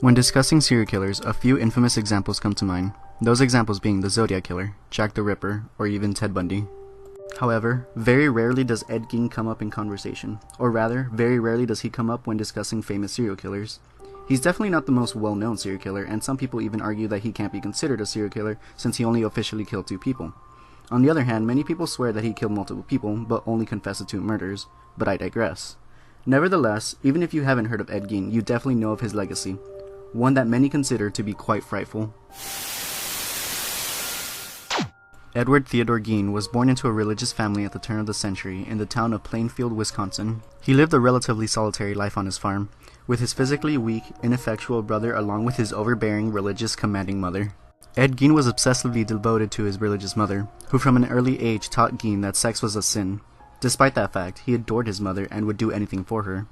When discussing serial killers, a few infamous examples come to mind. Those examples being the Zodiac Killer, Jack the Ripper, or even Ted Bundy. However, very rarely does Ed Gein come up in conversation, or rather, very rarely does he come up when discussing famous serial killers. He's definitely not the most well-known serial killer, and some people even argue that he can't be considered a serial killer since he only officially killed 2 people. On the other hand, many people swear that he killed multiple people, but only confessed to 2 murders, but I digress. Nevertheless, even if you haven't heard of Ed Gein, you definitely know of his legacy, one that many consider to be quite frightful. Edward Theodore Gein was born into a religious family at the turn of the century in the town of Plainfield, Wisconsin. He lived a relatively solitary life on his farm, with his physically weak, ineffectual brother along with his overbearing, religious, commanding mother. Ed Gein was obsessively devoted to his religious mother, who from an early age taught Gein that sex was a sin. Despite that fact, he adored his mother and would do anything for her.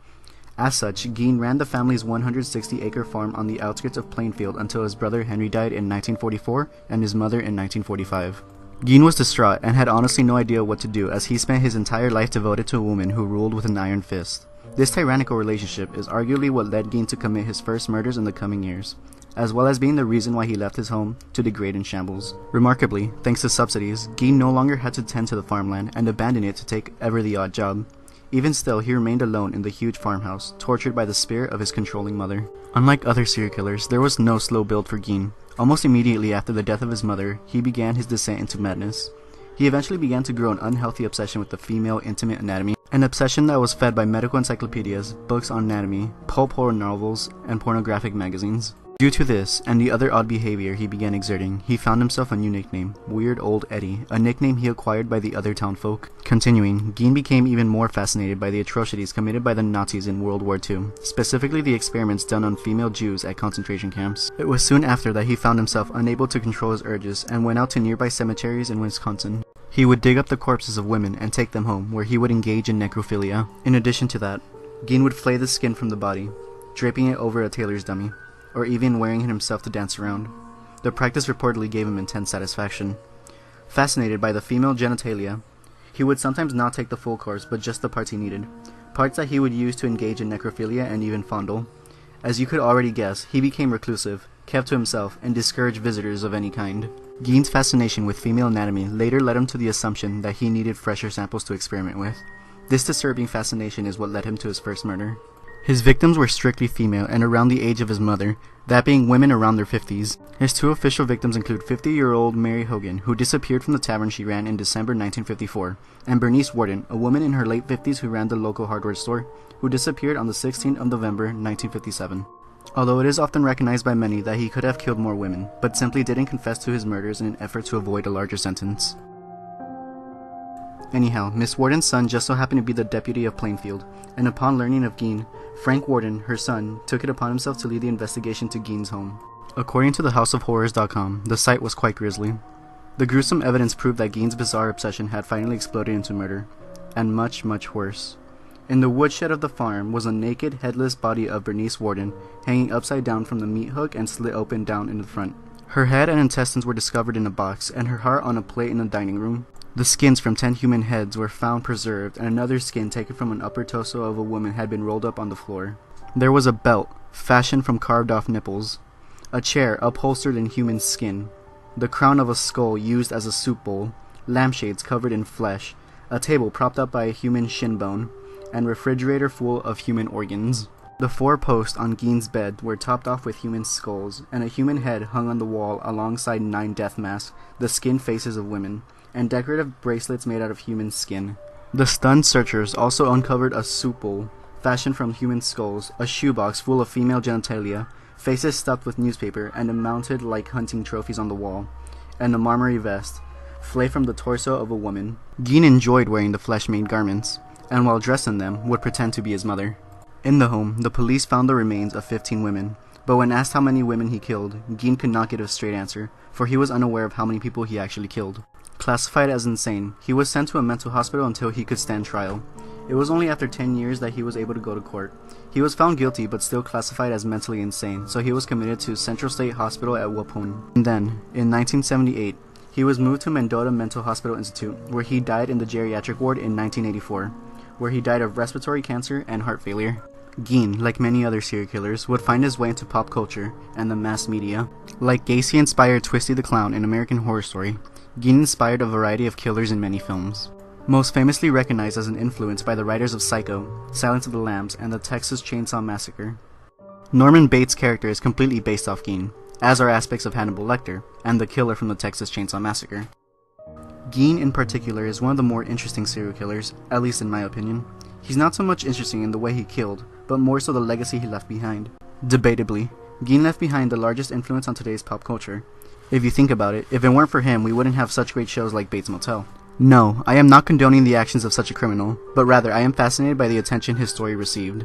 As such, Gein ran the family's 160-acre farm on the outskirts of Plainfield until his brother Henry died in 1944 and his mother in 1945. Gein was distraught and had honestly no idea what to do, as he spent his entire life devoted to a woman who ruled with an iron fist. This tyrannical relationship is arguably what led Gein to commit his first murders in the coming years, as well as being the reason why he left his home to degrade in shambles. Remarkably, thanks to subsidies, Gein no longer had to tend to the farmland and abandoned it to take ever the odd job. Even still, he remained alone in the huge farmhouse, tortured by the spirit of his controlling mother. Unlike other serial killers, there was no slow build for Gein. Almost immediately after the death of his mother, he began his descent into madness. He eventually began to grow an unhealthy obsession with the female intimate anatomy, an obsession that was fed by medical encyclopedias, books on anatomy, pulp horror novels, and pornographic magazines. Due to this, and the other odd behavior he began exerting, he found himself a new nickname, Weird Old Eddie, a nickname he acquired by the other townfolk. Continuing, Gein became even more fascinated by the atrocities committed by the Nazis in World War II, specifically the experiments done on female Jews at concentration camps. It was soon after that he found himself unable to control his urges and went out to nearby cemeteries in Wisconsin. He would dig up the corpses of women and take them home, where he would engage in necrophilia. In addition to that, Gein would flay the skin from the body, draping it over a tailor's dummy, or even wearing it himself to dance around. The practice reportedly gave him intense satisfaction. Fascinated by the female genitalia, he would sometimes not take the full course but just the parts he needed, parts that he would use to engage in necrophilia and even fondle. As you could already guess, he became reclusive, kept to himself, and discouraged visitors of any kind. Gein's fascination with female anatomy later led him to the assumption that he needed fresher samples to experiment with. This disturbing fascination is what led him to his first murder. His victims were strictly female and around the age of his mother, that being women around their 50s. His 2 official victims include 50-year-old Mary Hogan, who disappeared from the tavern she ran in December 1954, and Bernice Worden, a woman in her late 50s who ran the local hardware store, who disappeared on the 16th of November 1957. Although it is often recognized by many that he could have killed more women, but simply didn't confess to his murders in an effort to avoid a larger sentence. Anyhow, Miss Worden's son just so happened to be the deputy of Plainfield, and upon learning of Gein, Frank Worden, her son, took it upon himself to lead the investigation to Gein's home. According to thehouseofhorrors.com, the sight was quite grisly. The gruesome evidence proved that Gein's bizarre obsession had finally exploded into murder, and much, much worse. In the woodshed of the farm was a naked, headless body of Bernice Worden, hanging upside down from the meat hook and slit open down in the front. Her head and intestines were discovered in a box, and her heart on a plate in the dining room. The skins from 10 human heads were found preserved, and another skin taken from an upper torso of a woman had been rolled up on the floor. There was a belt, fashioned from carved-off nipples, a chair upholstered in human skin, the crown of a skull used as a soup bowl, lampshades covered in flesh, a table propped up by a human shin bone, and refrigerator full of human organs. The 4 posts on Gein's bed were topped off with human skulls, and a human head hung on the wall alongside 9 death masks, the skin faces of women, and decorative bracelets made out of human skin. The stunned searchers also uncovered a soup bowl, fashioned from human skulls, a shoebox full of female genitalia, faces stuffed with newspaper and mounted like hunting trophies on the wall, and a marmory vest, flayed from the torso of a woman. Gein enjoyed wearing the flesh-made garments, and while dressed in them, would pretend to be his mother. In the home, the police found the remains of 15 women, but when asked how many women he killed, Gein could not give a straight answer, for he was unaware of how many people he actually killed. Classified as insane, he was sent to a mental hospital until he could stand trial. It was only after 10 years that he was able to go to court. He was found guilty but still classified as mentally insane, so he was committed to Central State Hospital at Waupun. And then, in 1978, he was moved to Mendota Mental Hospital Institute, where he died in the geriatric ward in 1984, where he died of respiratory cancer and heart failure. Gein, like many other serial killers, would find his way into pop culture and the mass media. Like Gacy-inspired Twisty the Clown in American Horror Story, Gein inspired a variety of killers in many films. Most famously recognized as an influence by the writers of Psycho, Silence of the Lambs, and the Texas Chainsaw Massacre. Norman Bates' character is completely based off Gein, as are aspects of Hannibal Lecter, and the killer from the Texas Chainsaw Massacre. Gein in particular is one of the more interesting serial killers, at least in my opinion. He's not so much interesting in the way he killed, but more so the legacy he left behind. Debatably, Gein left behind the largest influence on today's pop culture. If you think about it, if it weren't for him, we wouldn't have such great shows like Bates Motel. No, I am not condoning the actions of such a criminal, but rather I am fascinated by the attention his story received.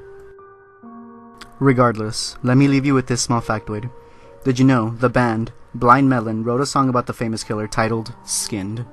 Regardless, let me leave you with this small factoid. Did you know the band Blind Melon wrote a song about the famous killer titled Skinned?